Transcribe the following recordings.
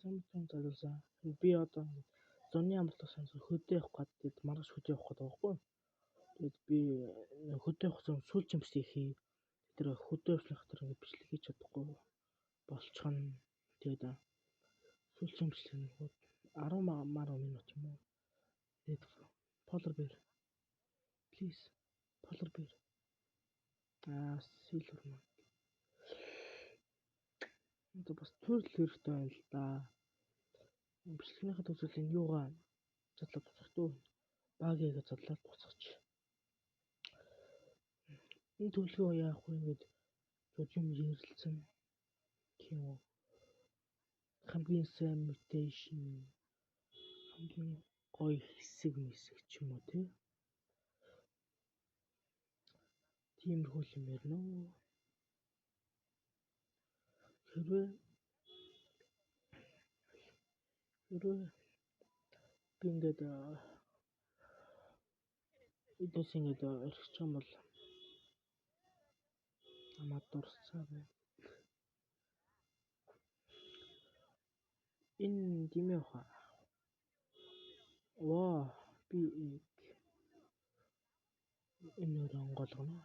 Самбын залуулсан. Би одоо зуны амралтаас хөдөө явах гээд маргааш хөдөө явах гээд байгаа байхгүй. Тэгээд би хөдөө явах сүүлчийн бичлэг хий. Тэр хөдөө явахных тэр ингээд бичлэг хийж чадахгүй болчихно. Тэгээд сүүлчийн бичлэг нь 10 минут юм уу. Тэгээд Polar Bear. Please. Polar Bear. Silver man. Одоо бас төрөл хэрэгтэй байна л да. Бичлэгнийхээ төсөөллийн юугаа задлаад буцах дөө. Багийг задлаад буцаач. Энэ төлөвөө яах вэ гэд юм ярилцсан. Тийм үү. Хамгийн сайн mutation, хамгийн гоё хэсэг ч юм уу тий. Тиймэрхүү юм ярина уу. Хэрвээ би ингээд идээс ингээд орхиж байгаа юм бол намайг дурсцаа бай. Энэ димээ хаа. Ваа би энэ онгоолгоно.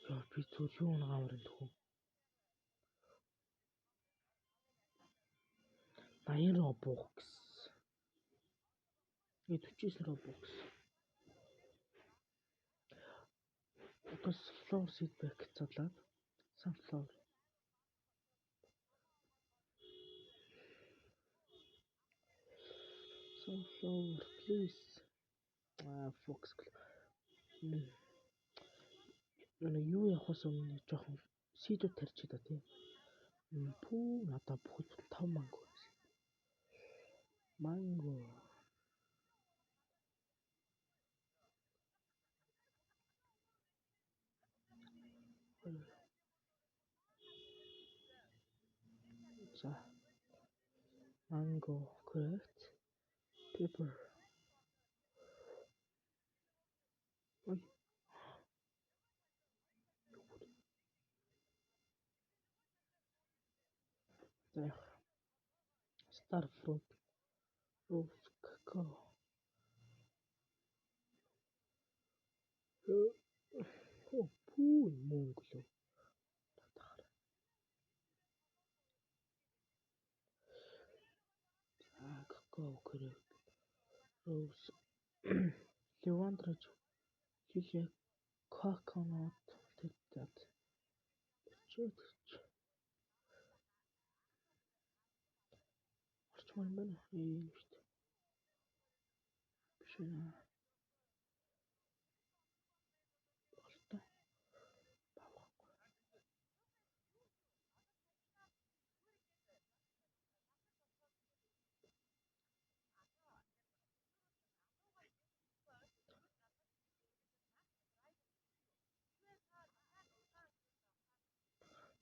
Яа би зөв юу нgamар энэ. 80 Robux. И 49 Robux. Бас floor feedback задлаад sunflower. Sunflower please. Fox. Юу явахаас өмнө жоохон сийдүүд тарьчих та тий. Пүү надаа бүгд 5 манго. Манго. За. Mango, correct. Pepper. Ой. За. Star fruit. Rose cacao. Пүү монголоо. Cacao, correct. Rose. Левандраж. Лилия. Coconut. Тэт. Чөт. Орчмор юм байна. Ийм шүү дээ. Биш ээ. Болтой.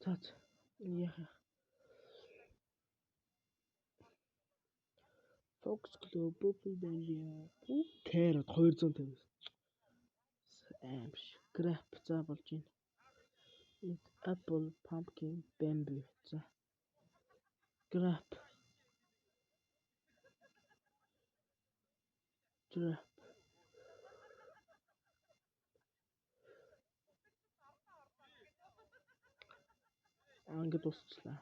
За. Яа. Fox Glow Bubble Belly. Carrot 250. Амш. Grape за болж байна. Apple, pumpkin, bamboo. За. Grape. Ингээд усчлаа.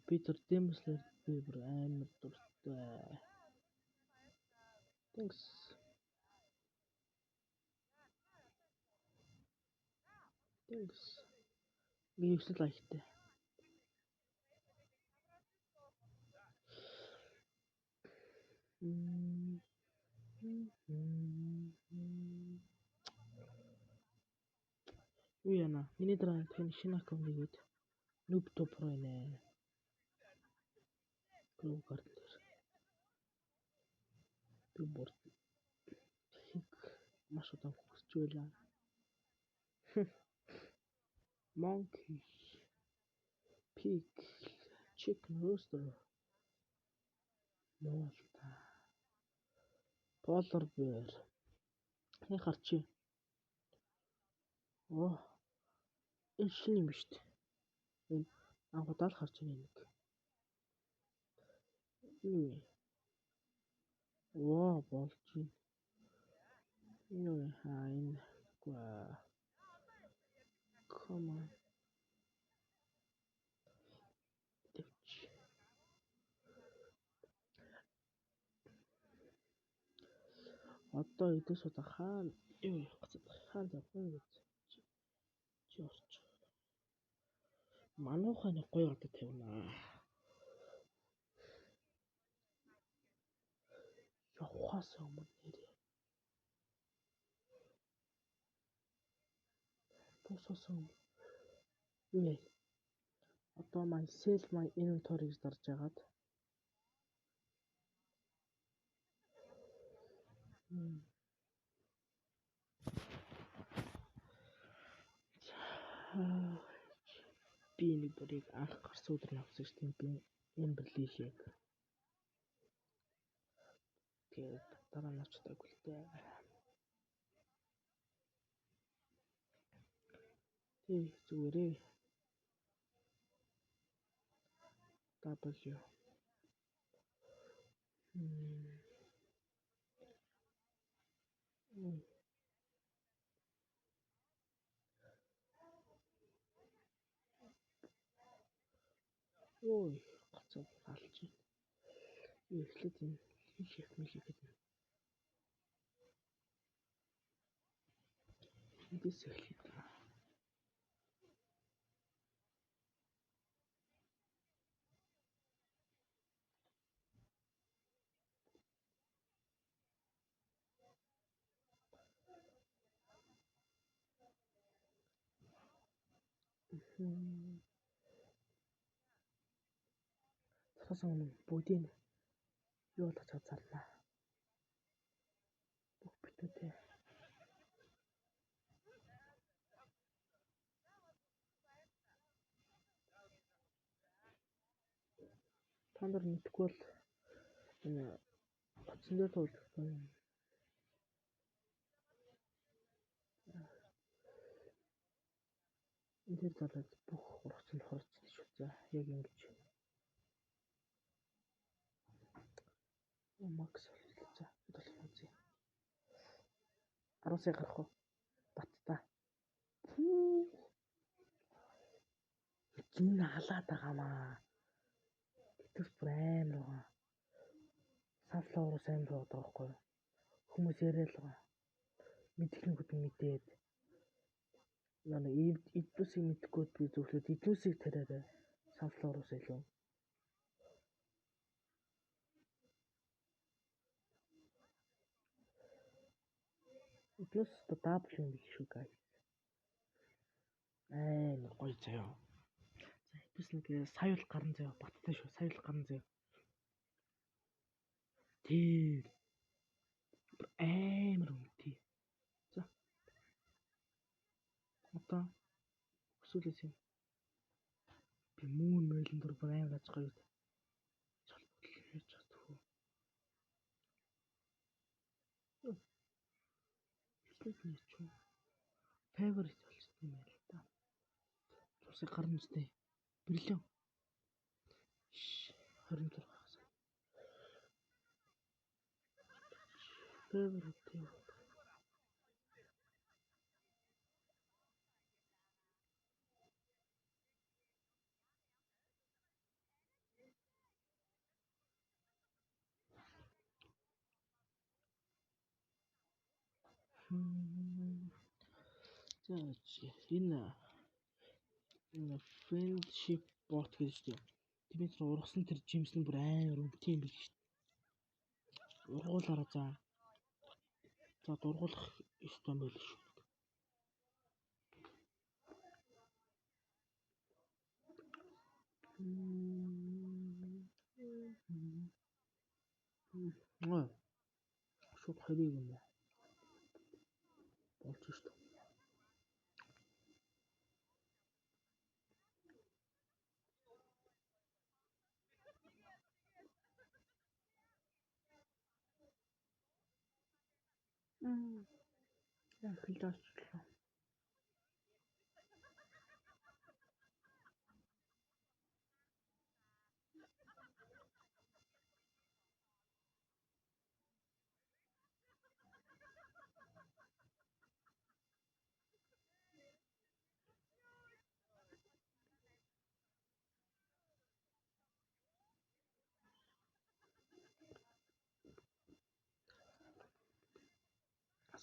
Peter Demsler Beaver амар дуртай. Thanks. Мивсэл лайктай. Юу яана? Миний дараа тань шинэ аккаунт нэгээд Noob Pro нэ. Grow Garden дээр. Би бүрд маш удаан хүсэж байлаа. Monkey. Pig. Chicken rooster. Малта. Polar bear. Хин харчи. Оо, энэ шинэ юм биш үү? Энэ анхудаа л харж байгаа нэг. Юу? Оо, болж байна. Юу хаа энэ гоо. Come on. Дэвч. Одоо эдээс удаа хаана юу явах гэж хаана явах вэ? Чи орч. Мануухай нэг гоё одоо тавина. Явахаас өмнө нэрээ. Дуусаас өмнө. Юу? Одоо my sell my inventory гэж дарж агаад. Би нэг бүрийг анх гарсан өдөр авсан шүү дээ. Би энэ берлишийг. Тэгээд дараа нь авчдаггүй л дээ. Тий, зүгээрээ. W. Ой, гацаа алж байна. Эхлээд энэ хийх мэлийгээд. Эндээс эхлэе та. Цаасан өмнө бүгдийг юу болгож хазаалнаа. Бүх битүүтэй. Та нар мэдгүй бол энэ утсан дээр туулдаг юм. Энэ тэр залууд бүх урагцанд хорцсон шүү дээ. Яг ингэж. Макс болчихлоо. Бид болох юм зэ. 10 сая гарах уу? Баттай. Гин халаад байгаамаа. Тэтгэс бүр амар байгаа. Sunflower сайн байгаа байхгүй юу? Хүмүүс яриад байгаа. Мэдхнүүд мэдээд. Яна эдбүсийг мэдхгүй би зөвхөн эдбүсийг тараарай. Sunflower-ус илүү. Эдбүс то дабл юм биш шүү гай. Гоё заяа. За эдбүс нэг сая бол гарна заяа. Баттай шүү. Сая бол гарна заяа. Тий. Амар үнэтэй. За. Одоо өсвөлээс юм. Би мөн мэйлэн дор амар аж гоё. Чолбол хийж чадахгүй. Эхлээд нь ч юм. Favorite болчихсон юм байна л да. Цусыг гарна үстэй. Бирлээ. 26 хасаа. Favorite юм. За энэ friendship bot гэж тийм. Тэний тэр ургасан тэр жимс нь бүр амар үнэтэй юм биш шүү дээ. Ургуулаараа за. За дургуулах ёстой байл шүү. Шууд харийг юм байна. Болж шүү дээ. Яах вэ?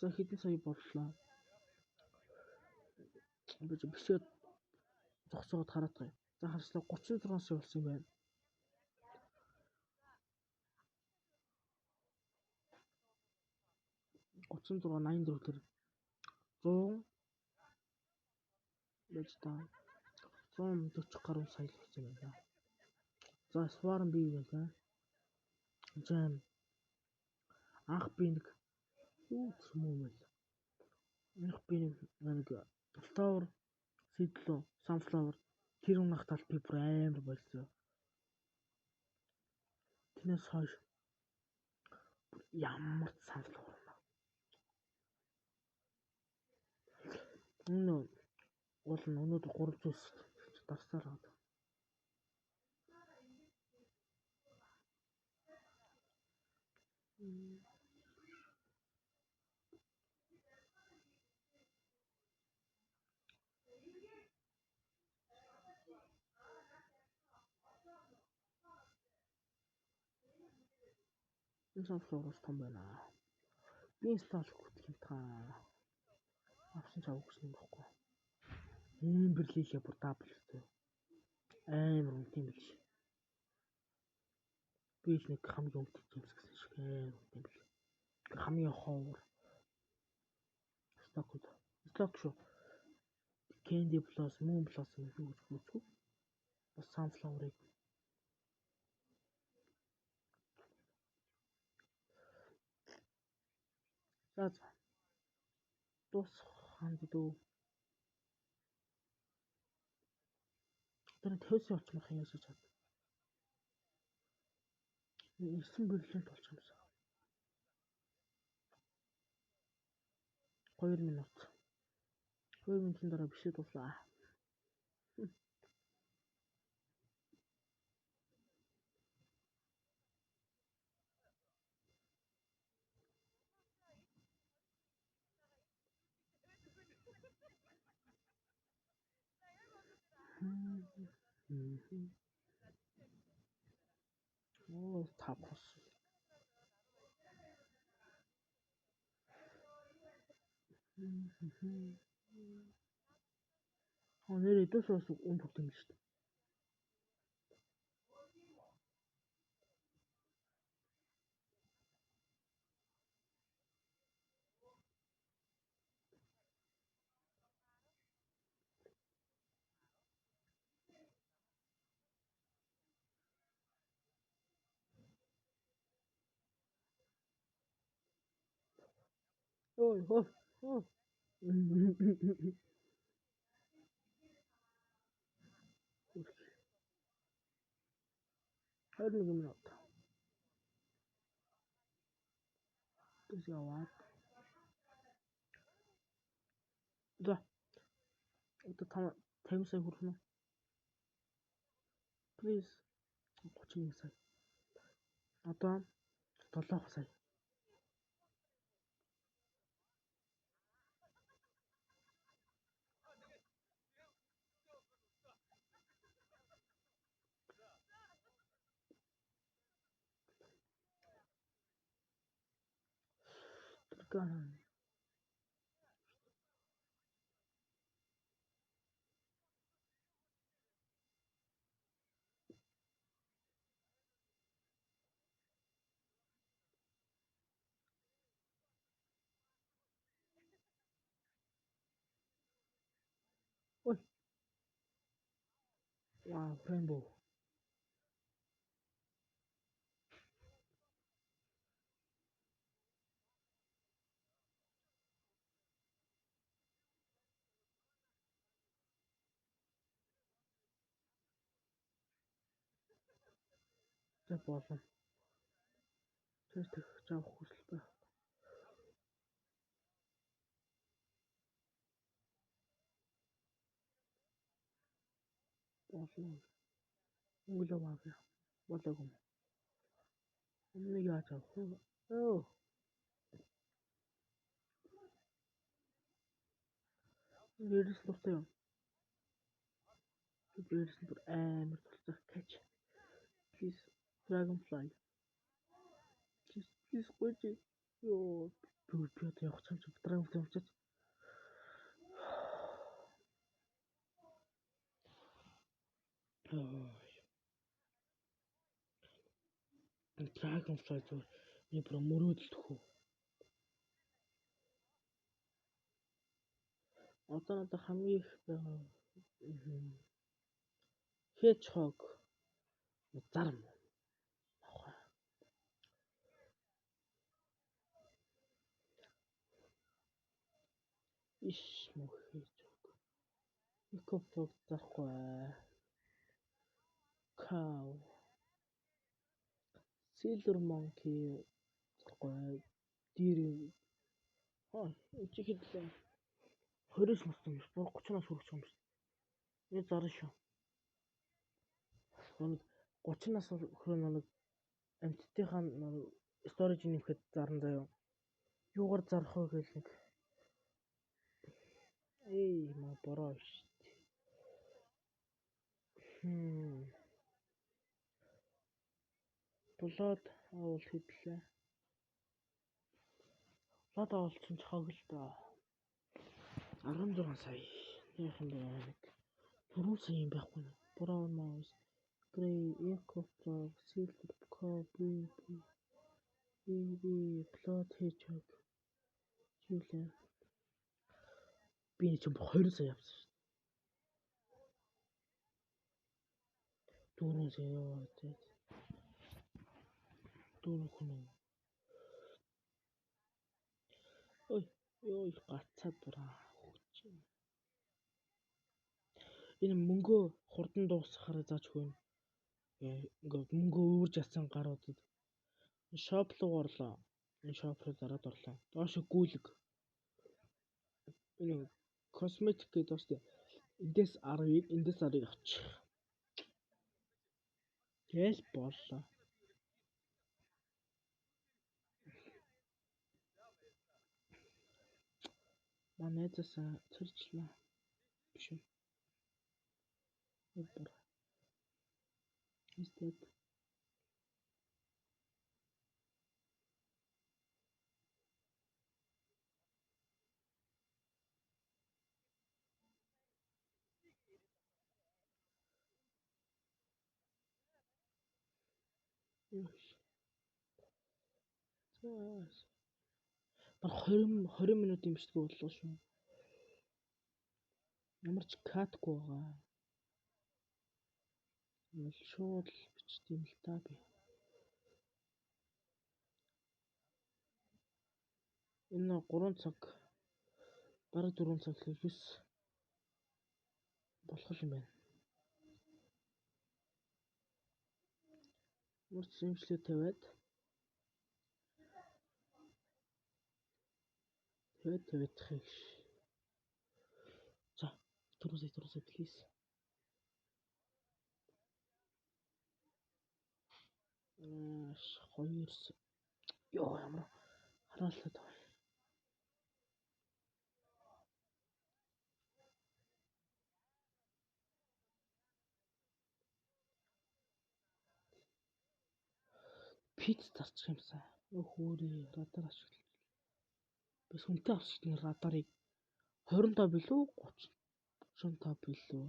Багсаа хэдэн сая боллоо. Би бисээд зогсоод хараад байгаа. За харслаа 36 сая болсон юм байна. 36.84 төр 100 байж та 140 гаруй сая болсон юм байна. За сварн би юу вэ? Жам анх би нэг юу юм бэ? Анх би нэг flower seedloo sunflower тэр унах тал би бүр амар болсон. Тинээс хойш ямар sunflower нэ. Уул нь өнөөдөр 300 дарсаар байна. Энэ sunflower том байна. Би инсталл хийх юм та. Авсан чав гэсэн юм баггүй. Ийм бирлээ бүр даблтэй. Амар үнэтэй юм биш. Би л нэг хамгийн үнэтэй юм гэсэн шиг амар үнэтэй биш. Хамгийн ховор. Сток шүү. Candy plus moon plus юу гэж үзгүй. Бас sunflower-ыг за дуусхан дөө. Тэр төсөө олчмах юм ясаж чад. 9 бирлиэнд болж юмсан. 2 минут. 2 минутын дараа бишээ дуслаа. Оо тапс. Нэр идэвс бас үн тогтсон юм шүү дээ. Ой. Хайрын минут. Тэс яваад. За. Одоо 50 сая хүрнэ. Please 31 сая. Одоо 7 сая. Ган. Ой. Wow, rainbow. За болон. Тест авах хүсэл байна. Болон. Өнгөлөө авъя. Болоогүй. Өмнөг яаж авах вэ? Оо. Нэрс дуртай юм. Нэрс бүр амар дуртай catch. Please dragonfly. Please гойж. Ёо. Би одоо явах чинь Драгон Флеймчд. Драгон Флей зүгээр би бүр мөрөөдөлтөх үү. Одоо надад хамгийн их Hedgehog зарм. Иш мөх Hedgehog. Икоплог зарахгүй. Cow. Silver Monkey зарахгүй. Дэрэг. Чи хэдлээ. 20-с настай юм. 30-наас хүрэх юм шүү. Энэ зарна шүү. 30-наас хүрэх нэг амттайхаа storage нэмэхэд зарна заяа. Юугаар зарах вэ гэх нэг маа бороо шүү. Булаад авал хэдлээ. Булаад авал чинь хог л доо. 16 сая. Яах юм бэ? 4 сая юм байхгүй нэ. Brown mouse, grey, eco frog, silver cobby, blood hedgehog. Юулээ. Би чинь 20 сая авсан шүү. 4 сая яваа тий. 4 хүн. Ой, гацаад бураа. Энэ мөнгөө хурдан дуусгахаар зааж хөөе. Ингээд мөнгөө өөрж асан гаруудад шоп руу орлоо. Энэ шоп руу дараад орлоо. Доош гүйлэг. Энэ косметик гэдэг доош эндээс 10 авчих. Тэгэл боллоо. Манайдасаа цэрчлээ. Биш үү? Истэд. Баг 20 минут юм шиг боллоо шүү. Ямар ч катгүй байгаа. Шууд л бичтiin л та би. Энэ 3 цаг бараг 4 цаг л 9 болох юм байна. Мөрч имжлээ тавиад тавиадах. За 4 сая please. Хоёрс. Йоо ямар хараалаад байна. Пиц зарчих юмсан. Хөөрий радар ашиглаж. Бас хүнтэй авчихны радарыг 25 билүү 35 билүү.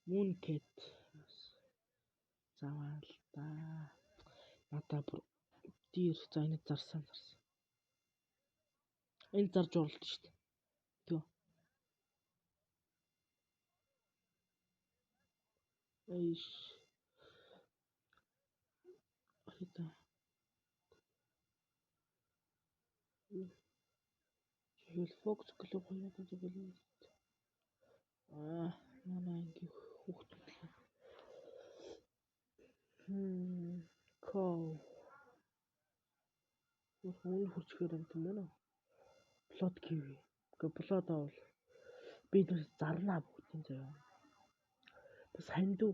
Mooncat. Заваал та. Надаа бүр дир за энэ зарсан. Энэ зарж орлоо шүү дээ. Төө. Эйш. Ахита. Чивэл фокус глоб хоёроо зөвлөө. Манай анги хүүхд. Коу. Хүн хүчээр юм тийм үү? Плот киви. Плот авал би дээс зарнаа бүгдийн заяа. Бас хандив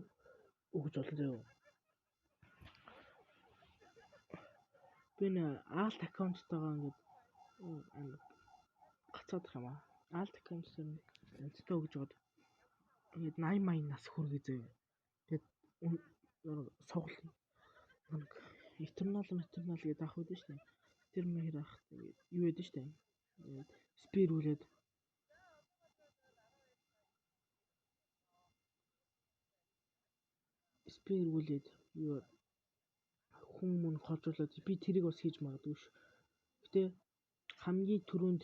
өгж болно заяа. Би нэ алт аккаунттайгаа ингээд гацаад их юм аа. Алт аккаунтсаар үнэтэй өгж жоод ингээд 80 нас хүргээ заяа. Тэгээд сугал нэг Eternal гэдэг ах үүдэн штэ. Тэр мэр ах юу ядэн штэ. Spear үлээд юу хүн мөн холжуулаад би тэрийг бас хийж магадгүй ш. Гэтэ хамгийн түрүүнд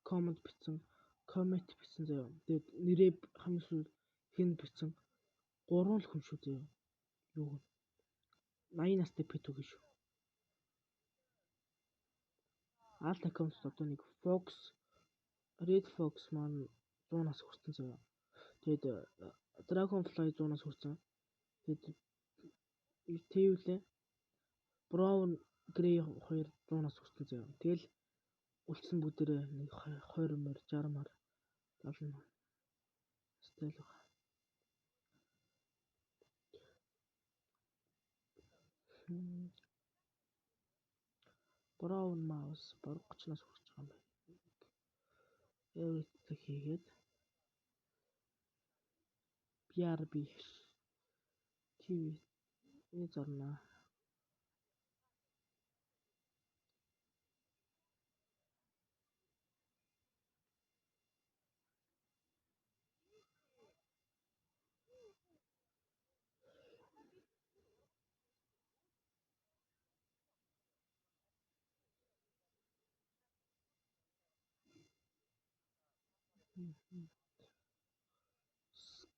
comment бичсэн заяа. Тэгээд нэрээ хамгийн сүүл хэн бичсэн 3 л хүн шүү заяа. Юу 80 настай Пету гэж. Alt account одоо нэг Red Fox маань 100 нас хүрсэн заяа. Тэгээд Dragonfly 100 нас хүрсэн. Тэгээд Тэвлээ Brown Grey 2 100 нас хүрсэн заяа. Тэгэл үлдсэн бүгдээрээ нэг 20 мөр 60 мөр 70 мөр стил байгаа. Brown Mouse баруун 30 нас хүрч байгаа юм байна. Everything хийгээд BRB TV энэ зарнаа.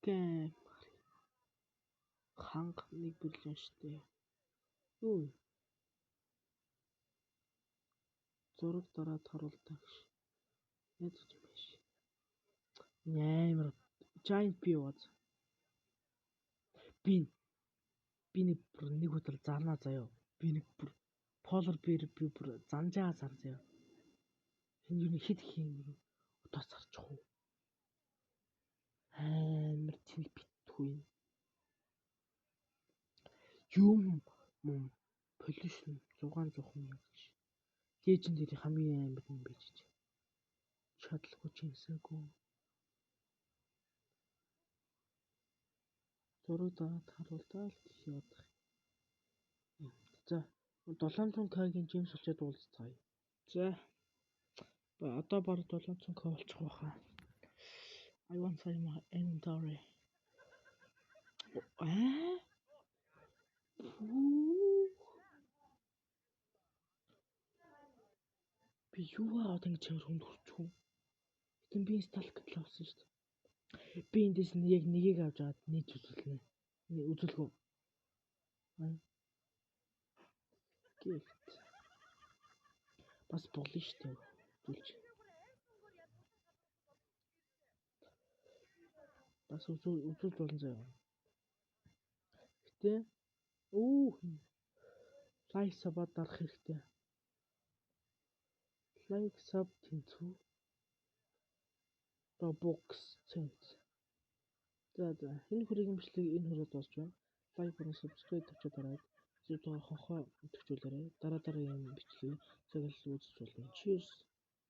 Scam ханга 1 билион штэ. Юу зураг дараад харуулдаг ш. Яд ч юм биш. Наймар giant бий бод. Би нэг удаа зарнаа заяа. Би нэг бүр polar bear би бүр занжаа зар заяа. Энэ юу хэд хийм утас зарчих уу? Амар тэнэг битгүй. Юм pollution 600 мянга гэж. Legendary хамгийн амар юм байж чи. Чадлаггүй ч юмсаагүй. Зураг дараад харуултаа л явах. За 700k-гийн James болчиход уулзцгаая. За одоо баг 700k болчих واخа. I want to say my inventory. Би юу аваад ингэ чамд хүнд хүрчих үү? Гэтэн би install гэж авсан шүү дээ. Би эндээс яг нэгийг авч аваад нийт үзүүлнэ. Үзүүлгүй. Гэгт. Бас болно шүү дээ. Үзүүлж. Бас үзүүлж болно заяа. Гэтэ лайк сабад дарах хэрэгтэй. Лайк саб тэнцүү. Robux cent. За энэ хүрээгийн бичлэг энэ хүрээд болж байна. Лайк болон subscribe тавьчаа дараад зөв хонхоо төвчүүлээрэй. Дараа дараагийн бичлэгийг цагаалал үзэж болно. Cheers.